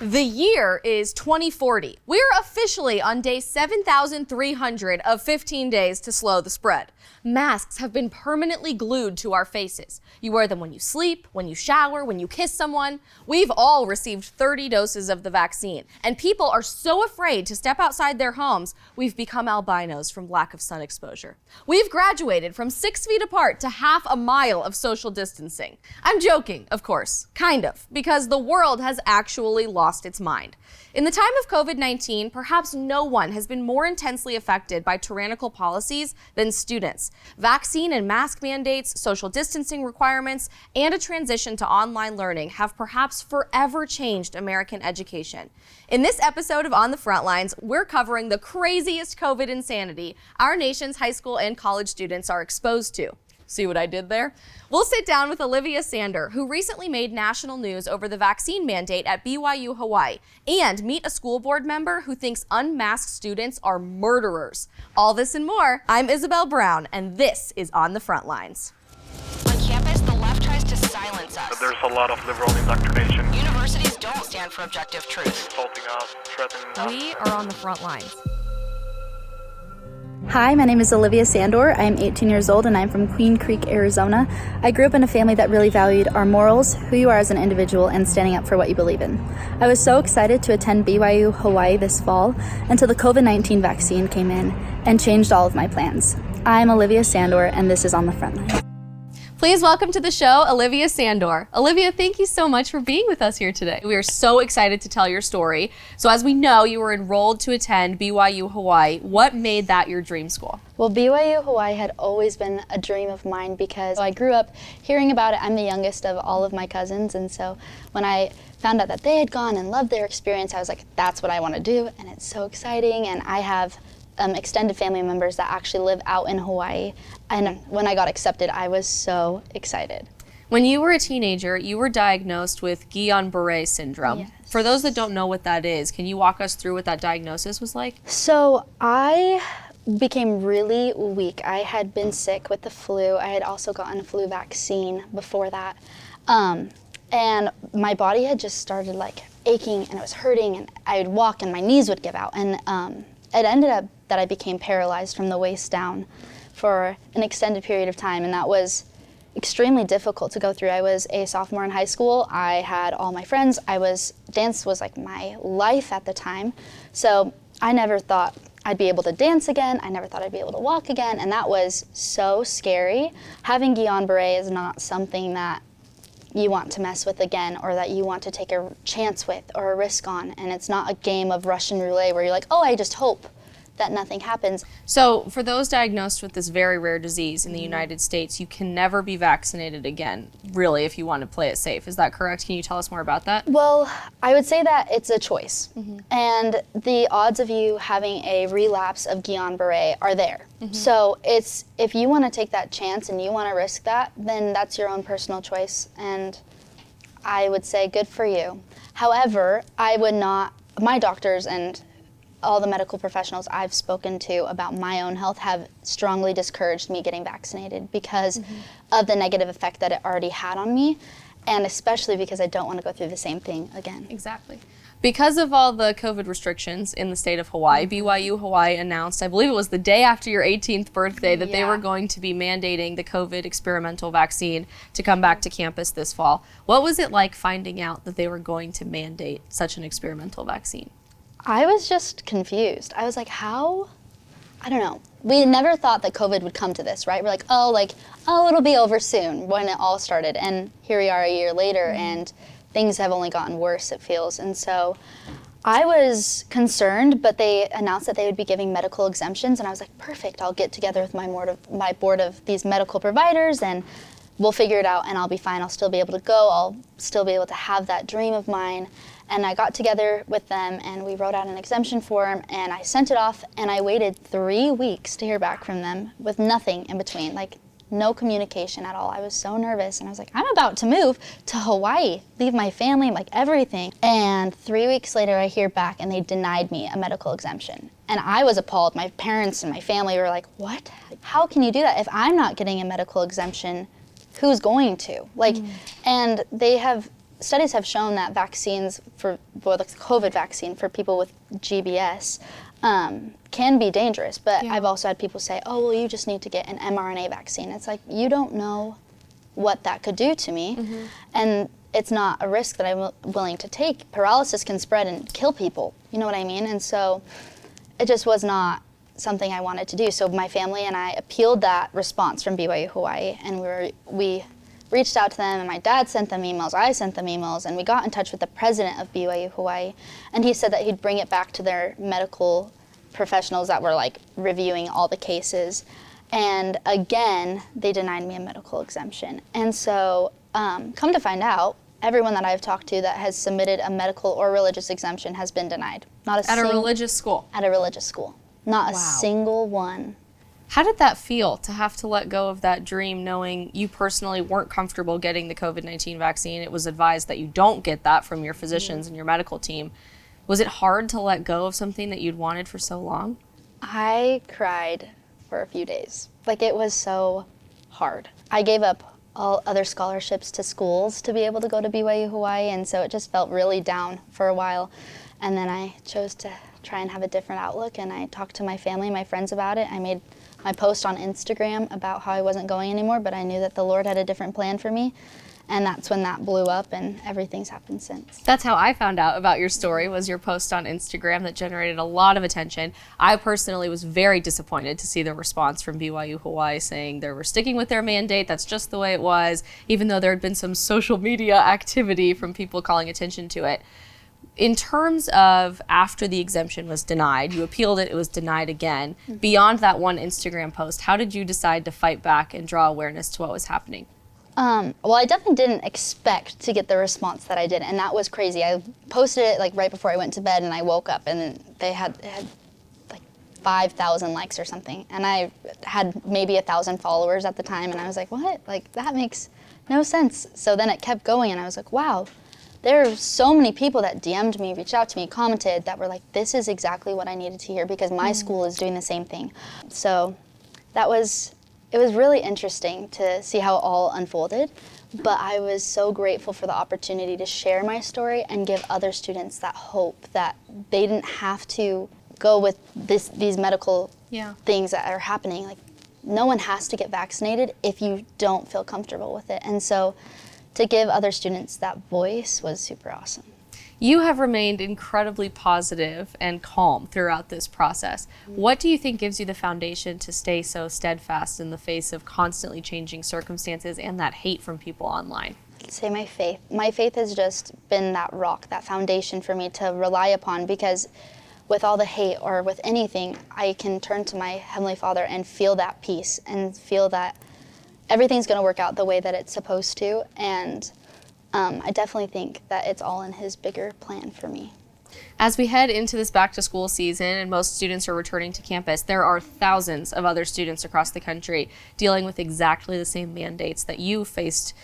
The year is 2040. We're officially on day 7,300 of 15 days to slow the spread. Masks have been permanently glued to our faces. You wear them when you sleep, when you shower, when you kiss someone. We've all received 30 doses of the vaccine, and people are so afraid to step outside their homes, we've become albinos from lack of sun exposure. We've graduated from 6 feet apart to half a mile of social distancing. I'm joking, of course, kind of, because the world has actually lost its mind. In the time of COVID-19, perhaps no one has been more intensely affected by tyrannical policies than students. Vaccine and mask mandates, social distancing requirements, and a transition to online learning have perhaps forever changed American education. In this episode of On the Frontlines, we're covering the craziest COVID insanity our nation's high school and college students are exposed to. See what I did there? We'll sit down with Olivia Sandor, who recently made national news over the vaccine mandate at BYU Hawaii, and meet a school board member who thinks unmasked students are murderers. All this and more. I'm Isabel Brown, and this is On the Frontlines. On campus, the left tries to silence us. There's a lot of liberal indoctrination. Universities don't stand for objective truth. Insulting us, threatening us. We are on the front lines. Hi, my name is Olivia Sandor. I'm 18 years old and I'm from Queen Creek, Arizona. I grew up in a family that really valued our morals, who you are as an individual, and standing up for what you believe in. I was so excited to attend BYU Hawaii this fall until the COVID-19 vaccine came in and changed all of my plans. I'm Olivia Sandor and this is On the Frontlines. Please welcome to the show, Olivia Sandor. Olivia, thank you so much for being with us here today. We are so excited to tell your story. So as we know, you were enrolled to attend BYU Hawaii. What made that your dream school? Well, BYU Hawaii had always been a dream of mine because I grew up hearing about it. I'm the youngest of all of my cousins, and so when I found out that they had gone and loved their experience, I was like, that's what I want to do, and it's so exciting. And I have extended family members that actually live out in Hawaii, and when I got accepted, I was so excited. When you were a teenager, you were diagnosed with Guillain-Barré syndrome. Yes. For those that don't know what that is, can you walk us through what that diagnosis was like? So I became really weak. I had been sick with the flu. I had also gotten a flu vaccine before that. And my body had just started like aching and it was hurting, and I would walk and my knees would give out. And it ended up that I became paralyzed from the waist down for an extended period of time, and that was extremely difficult to go through. I was a sophomore in high school. I had all my friends. Dance was like my life at the time. So I never thought I'd be able to dance again. I never thought I'd be able to walk again, and that was so scary. Having Guillain-Barré is not something that you want to mess with again, or that you want to take a chance with or a risk on. And it's not a game of Russian roulette where you're like, oh, I just hope that nothing happens. So for those diagnosed with this very rare disease in the United States, you can never be vaccinated again, really, if you want to play it safe. Is that correct? Can you tell us more about that? Well, I would say that it's a choice. And the odds of you having a relapse of Guillain-Barré are there. So if you want to take that chance and you want to risk that, then that's your own personal choice. And I would say good for you. However, my doctors and all the medical professionals I've spoken to about my own health have strongly discouraged me getting vaccinated because of the negative effect that it already had on me, and especially because I don't want to go through the same thing again. Exactly. Because of all the COVID restrictions in the state of Hawaii, BYU Hawaii announced, I believe it was the day after your 18th birthday, that they were going to be mandating the COVID experimental vaccine to come back to campus this fall. What was it like finding out that they were going to mandate such an experimental vaccine? I was just confused. I was like, how? I don't know. We never thought that COVID would come to this, right? We're like, oh, it'll be over soon when it all started. And here we are a year later, and things have only gotten worse, it feels. And so I was concerned, but they announced that they would be giving medical exemptions, and I was like, perfect, I'll get together with my board of these medical providers, and we'll figure it out, and I'll be fine. I'll still be able to go. I'll still be able to have that dream of mine. And I got together with them, and we wrote out an exemption form, and I sent it off, and I waited 3 weeks to hear back from them with nothing in between, like no communication at all. I was so nervous, and I was like, I'm about to move to Hawaii, leave my family, like everything. And 3 weeks later, I hear back, and they denied me a medical exemption. And I was appalled. My parents and my family were like, what? How can you do that? If I'm not getting a medical exemption, who's going to? And they have studies have shown that vaccines the COVID vaccine for people with GBS can be dangerous. But I've also had people say, oh, well, you just need to get an mRNA vaccine. It's like, you don't know what that could do to me. And it's not a risk that I'm willing to take. Paralysis can spread and kill people, you know what I mean? And so it just was not something I wanted to do. So my family and I appealed that response from BYU Hawaii, and we reached out to them, and my dad sent them emails, I sent them emails, and we got in touch with the president of BYU Hawaii, and he said that he'd bring it back to their medical professionals that were like reviewing all the cases. And again, they denied me a medical exemption. And so come to find out, everyone that I've talked to that has submitted a medical or religious exemption has been denied. Not a At a religious school? At a religious school. Not a single one. How did that feel to have to let go of that dream, knowing you personally weren't comfortable getting the COVID-19 vaccine? It was advised that you don't get that from your physicians and your medical team. Was it hard to let go of something that you'd wanted for so long? I cried for a few days. Like, it was so hard. I gave up all other scholarships to schools to be able to go to BYU Hawaii, and so it just felt really down for a while. And then I chose to try and have a different outlook, and I talked to my family, my friends about it. I made my post on Instagram about how I wasn't going anymore, but I knew that the Lord had a different plan for me. And that's when that blew up, and everything's happened since. That's how I found out about your story, was your post on Instagram that generated a lot of attention. I personally was very disappointed to see the response from BYU Hawaii saying they were sticking with their mandate, that's just the way it was, even though there had been some social media activity from people calling attention to it. In terms of after the exemption was denied, you appealed it, it was denied again. Beyond that one Instagram post, how did you decide to fight back and draw awareness to what was happening? Well, I definitely didn't expect to get the response that I did, and that was crazy. I posted it like right before I went to bed, and I woke up, and it had like 5,000 likes or something, and I had maybe 1,000 followers at the time, and I was like, what? Like, that makes no sense. So then it kept going, and I was like, wow, there are so many people that DM'd me, reached out to me, commented, that were like, this is exactly what I needed to hear, because my school is doing the same thing. So it was really interesting to see how it all unfolded, but I was so grateful for the opportunity to share my story and give other students that hope that they didn't have to go with these medical things that are happening. Like, no one has to get vaccinated if you don't feel comfortable with it. And so to give other students that voice was super awesome. You have remained incredibly positive and calm throughout this process. What do you think gives you the foundation to stay so steadfast in the face of constantly changing circumstances and that hate from people online? I'd say my faith. My faith has just been that rock, that foundation for me to rely upon, because with all the hate or with anything, I can turn to my Heavenly Father and feel that peace and feel that everything's going to work out the way that it's supposed to. And I definitely think that it's all in His bigger plan for me. As we head into this back-to-school season and most students are returning to campus, there are thousands of other students across the country dealing with exactly the same mandates that you faced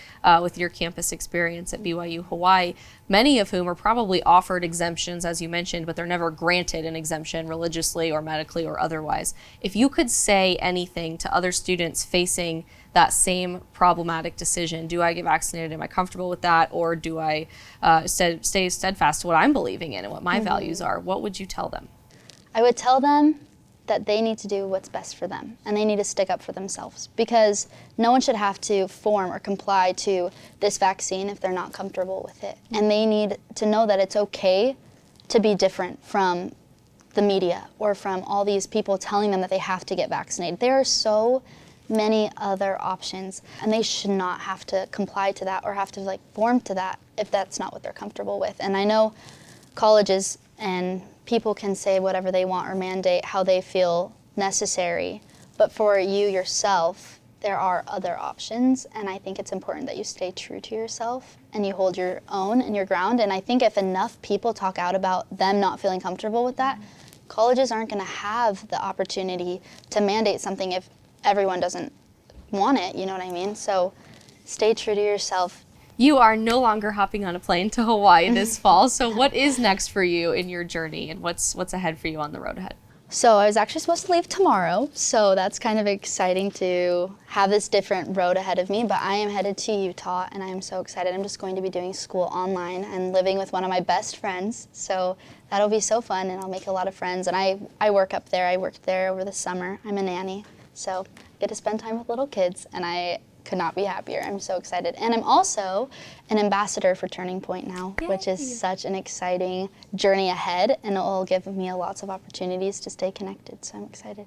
with your campus experience at BYU Hawaii, many of whom are probably offered exemptions, as you mentioned, but they're never granted an exemption religiously or medically or otherwise. If you could say anything to other students facing that same problematic decision, do I get vaccinated, am I comfortable with that, or do I stay steadfast to what I'm believing in and what my values are, what would you tell them? I would tell them that they need to do what's best for them, and they need to stick up for themselves, because no one should have to form or comply to this vaccine if they're not comfortable with it. And they need to know that it's okay to be different from the media or from all these people telling them that they have to get vaccinated. There are so many other options, and they should not have to comply to that or have to like form to that if that's not what they're comfortable with. And I know colleges and people can say whatever they want or mandate how they feel necessary, but for you yourself, there are other options, and I think it's important that you stay true to yourself and you hold your own and your ground. And I think if enough people talk out about them not feeling comfortable with that, colleges aren't going to have the opportunity to mandate something if everyone doesn't want it, you know what I mean? So stay true to yourself. You are no longer hopping on a plane to Hawaii this fall, so what is next for you in your journey, and what's ahead for you on the road ahead? So I was actually supposed to leave tomorrow, so that's kind of exciting to have this different road ahead of me, but I am headed to Utah and I am so excited. I'm just going to be doing school online and living with one of my best friends, so that'll be so fun and I'll make a lot of friends. And I work up there. I worked there over the summer. I'm a nanny, so I get to spend time with little kids and I could not be happier. I'm so excited. And I'm also an ambassador for Turning Point now, which is such an exciting journey ahead, and it will give me lots of opportunities to stay connected, so I'm excited.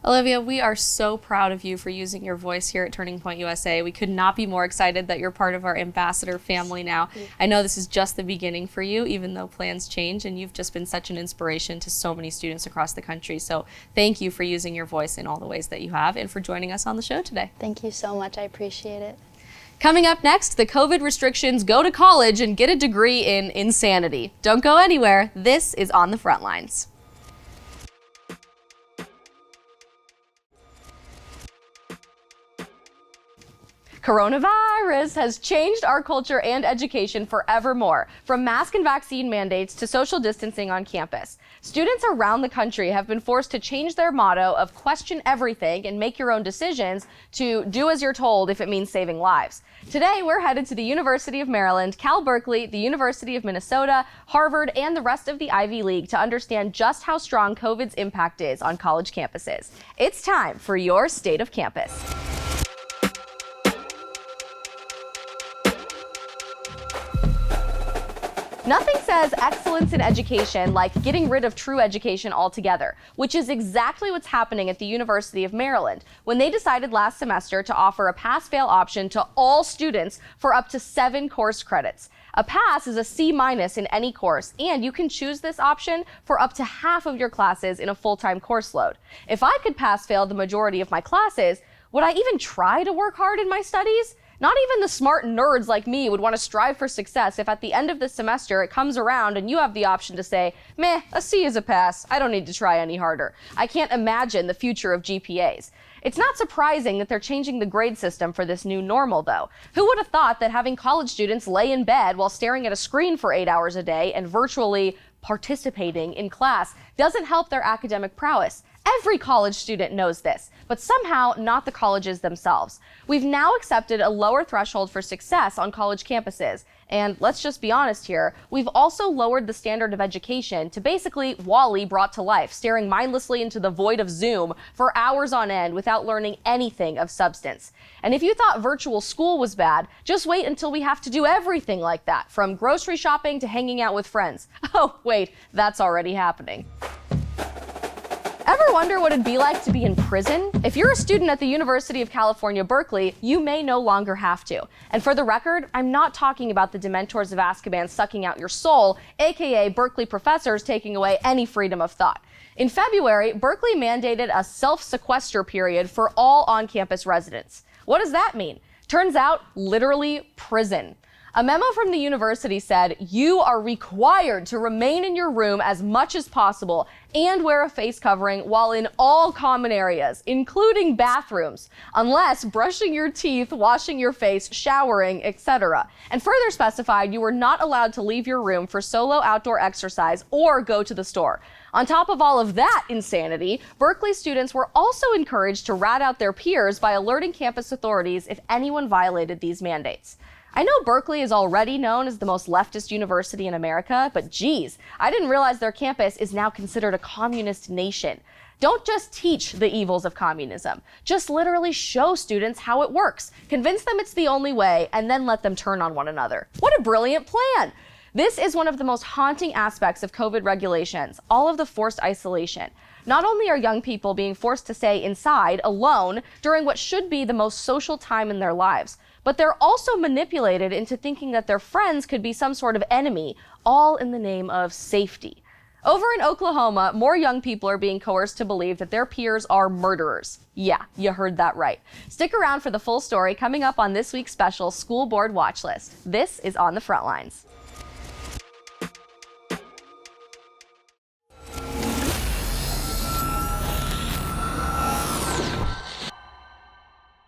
Olivia, we are so proud of you for using your voice here at Turning Point USA. We could not be more excited that you're part of our ambassador family now. I know this is just the beginning for you, even though plans change, and you've just been such an inspiration to so many students across the country. So thank you for using your voice in all the ways that you have and for joining us on the show today. Thank you so much. I appreciate it. Coming up next, the COVID restrictions, go to college and get a degree in insanity. Don't go anywhere. This is On the Frontlines. Coronavirus has changed our culture and education forevermore, from mask and vaccine mandates to social distancing on campus. Students around the country have been forced to change their motto of question everything and make your own decisions to do as you're told if it means saving lives. Today, we're headed to the University of Maryland, Cal Berkeley, the University of Minnesota, Harvard, and the rest of the Ivy League to understand just how strong COVID's impact is on college campuses. It's time for your State of Campus. Nothing says excellence in education like getting rid of true education altogether, which is exactly what's happening at the University of Maryland when they decided last semester to offer a pass-fail option to all students for up to 7 course credits. A pass is a C- in any course, and you can choose this option for up to half of your classes in a full-time course load. If I could pass-fail the majority of my classes, would I even try to work hard in my studies? Not even the smart nerds like me would want to strive for success if at the end of the semester it comes around and you have the option to say, meh, a C is a pass. I don't need to try any harder. I can't imagine the future of GPAs. It's not surprising that they're changing the grade system for this new normal, though. Who would have thought that having college students lay in bed while staring at a screen for 8 hours a day and virtually participating in class doesn't help their academic prowess? Every college student knows this, but somehow not the colleges themselves. We've now accepted a lower threshold for success on college campuses. And let's just be honest here, we've also lowered the standard of education to basically WALL-E brought to life, staring mindlessly into the void of Zoom for hours on end without learning anything of substance. And if you thought virtual school was bad, just wait until we have to do everything like that, from grocery shopping to hanging out with friends. Oh, wait, that's already happening. Ever wonder what it'd be like to be in prison? If you're a student at the University of California, Berkeley, you may no longer have to. And for the record, I'm not talking about the Dementors of Azkaban sucking out your soul, aka Berkeley professors taking away any freedom of thought. In February, Berkeley mandated a self-sequester period for all on-campus residents. What does that mean? Turns out, literally prison. A memo from the university said, you are required to remain in your room as much as possible and wear a face covering while in all common areas, including bathrooms, unless brushing your teeth, washing your face, showering, etc. And further specified, you were not allowed to leave your room for solo outdoor exercise or go to the store. On top of all of that insanity, Berkeley students were also encouraged to rat out their peers by alerting campus authorities if anyone violated these mandates. I know Berkeley is already known as the most leftist university in America, but geez, I didn't realize their campus is now considered a communist nation. Don't just teach the evils of communism. Just literally show students how it works. Convince them it's the only way, and then let them turn on one another. What a brilliant plan! This is one of the most haunting aspects of COVID regulations, all of the forced isolation. Not only are young people being forced to stay inside, alone, during what should be the most social time in their lives, but they're also manipulated into thinking that their friends could be some sort of enemy, all in the name of safety. Over in Oklahoma, more young people are being coerced to believe that their peers are murderers. Yeah, you heard that right. Stick around for the full story coming up on this week's special School Board Watch List. This is On the Frontlines.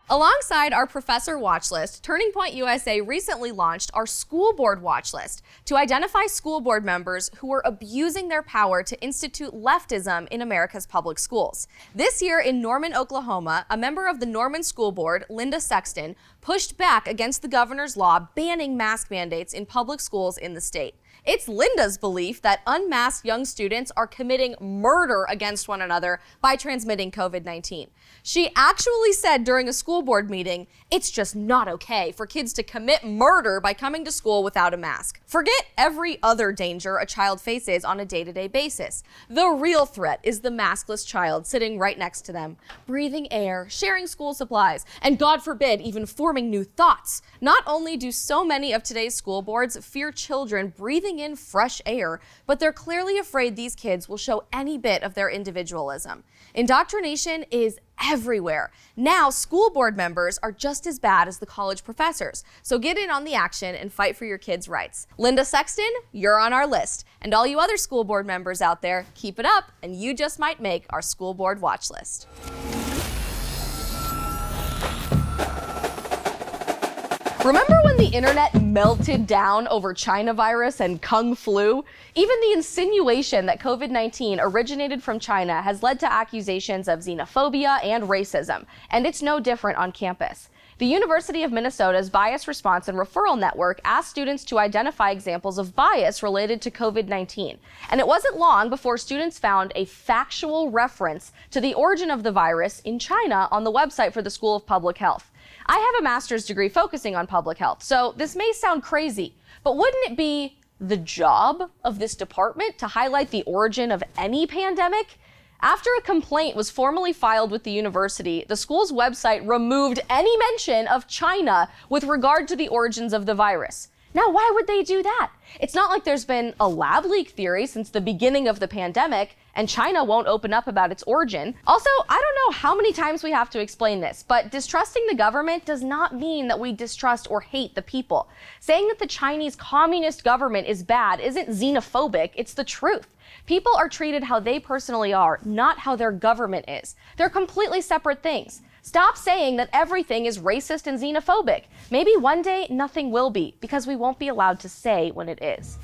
Alongside our professor watch list, Turning Point USA recently launched our school board watch list to identify school board members who are abusing their power to institute leftism in America's public schools. This year in Norman, Oklahoma, a member of the Norman School Board, Linda Sexton, pushed back against the governor's law banning mask mandates in public schools in the state. It's Linda's belief that unmasked young students are committing murder against one another by transmitting COVID-19. She actually said during a school board meeting, it's just not okay for kids to commit murder by coming to school without a mask. Forget every other danger a child faces on a day-to-day basis. The real threat is the maskless child sitting right next to them, breathing air, sharing school supplies, and God forbid, even forming new thoughts. Not only do so many of today's school boards fear children breathing in fresh air, but they're clearly afraid these kids will show any bit of their individualism. Indoctrination is everywhere. Now, school board members are just as bad as the college professors. So get in on the action and fight for your kids' rights. Linda Sexton, you're on our list. And all you other school board members out there, keep it up, and you just might make our school board watch list. Remember when the internet melted down over China virus and Kung flu? Even the insinuation that COVID-19 originated from China has led to accusations of xenophobia and racism, and it's no different on campus. The University of Minnesota's Bias Response and Referral Network asked students to identify examples of bias related to COVID-19. And it wasn't long before students found a factual reference to the origin of the virus in China on the website for the School of Public Health. I have a master's degree focusing on public health, so this may sound crazy, but wouldn't it be the job of this department to highlight the origin of any pandemic? After a complaint was formally filed with the university, the school's website removed any mention of China with regard to the origins of the virus. Now, why would they do that? It's not like there's been a lab leak theory since the beginning of the pandemic, and China won't open up about its origin. Also, I don't know how many times we have to explain this, but distrusting the government does not mean that we distrust or hate the people. Saying that the Chinese communist government is bad isn't xenophobic, it's the truth. People are treated how they personally are, not how their government is. They're completely separate things. Stop saying that everything is racist and xenophobic. Maybe one day nothing will be, because we won't be allowed to say when it is.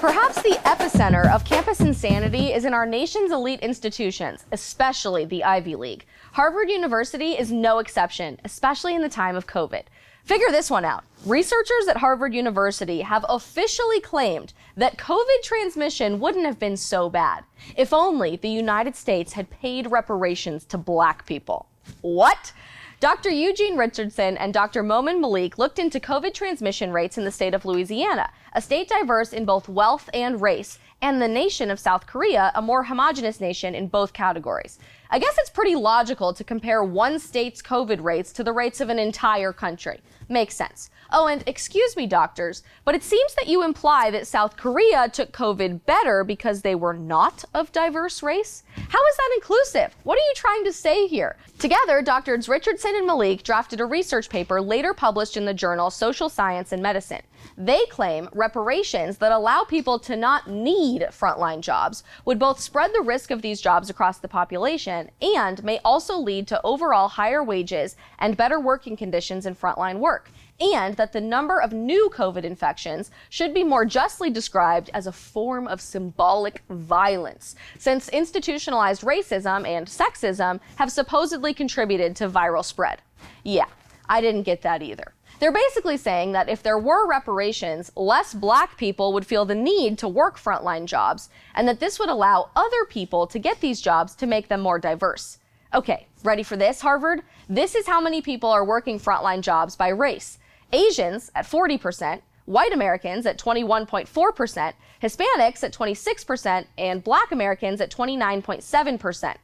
Perhaps the epicenter of campus insanity is in our nation's elite institutions, especially the Ivy League. Harvard University is no exception, especially in the time of COVID. Figure this one out. Researchers at Harvard University have officially claimed that COVID transmission wouldn't have been so bad if only the United States had paid reparations to Black people. What? Dr. Eugene Richardson and Dr. Momin Malik looked into COVID transmission rates in the state of Louisiana, a state diverse in both wealth and race, and the nation of South Korea, a more homogenous nation in both categories. I guess it's pretty logical to compare one state's COVID rates to the rates of an entire country. Makes sense. Oh, and excuse me, doctors, but it seems that you imply that South Korea took COVID better because they were not of diverse race? How is that inclusive? What are you trying to say here? Together, Drs. Richardson and Malik drafted a research paper later published in the journal Social Science and Medicine. They claim reparations that allow people to not need frontline jobs would both spread the risk of these jobs across the population and may also lead to overall higher wages and better working conditions in frontline work, and that the number of new COVID infections should be more justly described as a form of symbolic violence, since institutionalized racism and sexism have supposedly contributed to viral spread. Yeah, I didn't get that either. They're basically saying that if there were reparations, less Black people would feel the need to work frontline jobs, and that this would allow other people to get these jobs to make them more diverse. Okay, ready for this, Harvard? This is how many people are working frontline jobs by race. Asians at 40%, white Americans at 21.4%, Hispanics at 26%, and Black Americans at 29.7%.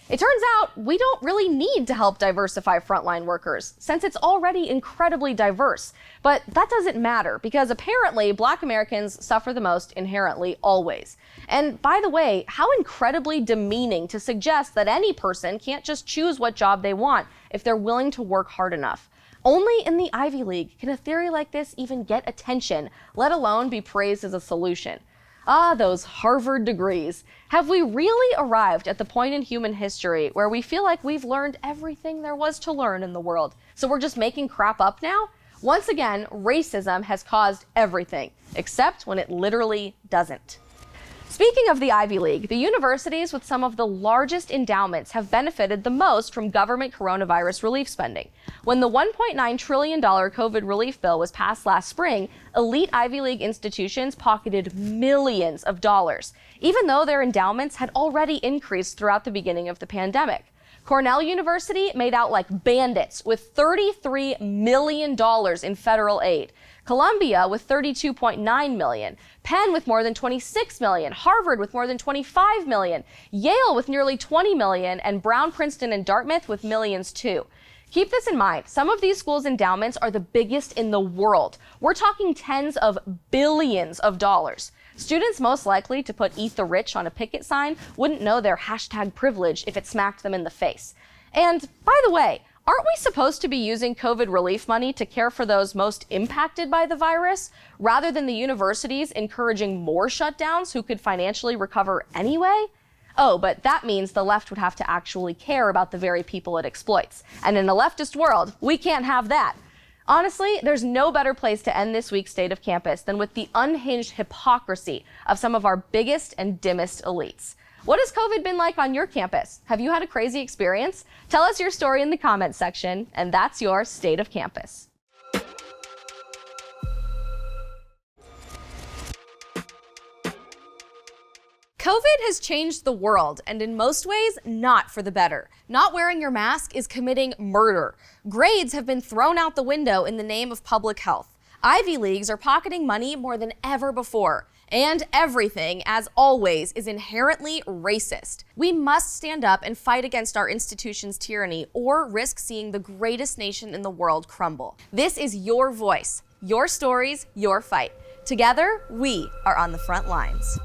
It turns out we don't really need to help diversify frontline workers, since it's already incredibly diverse. But that doesn't matter, because apparently Black Americans suffer the most inherently always. And by the way, how incredibly demeaning to suggest that any person can't just choose what job they want if they're willing to work hard enough. Only in the Ivy League can a theory like this even get attention, let alone be praised as a solution. Ah, those Harvard degrees. Have we really arrived at the point in human history where we feel like we've learned everything there was to learn in the world, so we're just making crap up now? Once again, racism has caused everything, except when it literally doesn't. Speaking of the Ivy League, the universities with some of the largest endowments have benefited the most from government coronavirus relief spending. When the $1.9 trillion COVID relief bill was passed last spring, elite Ivy League institutions pocketed millions of dollars, even though their endowments had already increased throughout the beginning of the pandemic. Cornell University made out like bandits with $33 million in federal aid. Columbia with $32.9 million, Penn with more than $26 million, Harvard with more than $25 million, Yale with nearly $20 million, and Brown, Princeton, and Dartmouth with millions too. Keep this in mind, some of these schools' endowments are the biggest in the world. We're talking tens of billions of dollars. Students most likely to put "Eat the Rich" on a picket sign wouldn't know their #privilege if it smacked them in the face. And by the way, aren't we supposed to be using COVID relief money to care for those most impacted by the virus, rather than the universities encouraging more shutdowns who could financially recover anyway? Oh, but that means the left would have to actually care about the very people it exploits. And in a leftist world, we can't have that. Honestly, there's no better place to end this week's State of Campus than with the unhinged hypocrisy of some of our biggest and dimmest elites. What has COVID been like on your campus? Have you had a crazy experience? Tell us your story in the comments section, and that's your State of Campus. COVID has changed the world, and in most ways, not for the better. Not wearing your mask is committing murder. Grades have been thrown out the window in the name of public health. Ivy Leagues are pocketing money more than ever before. And everything, as always, is inherently racist. We must stand up and fight against our institution's tyranny or risk seeing the greatest nation in the world crumble. This is your voice, your stories, your fight. Together, we are on the front lines.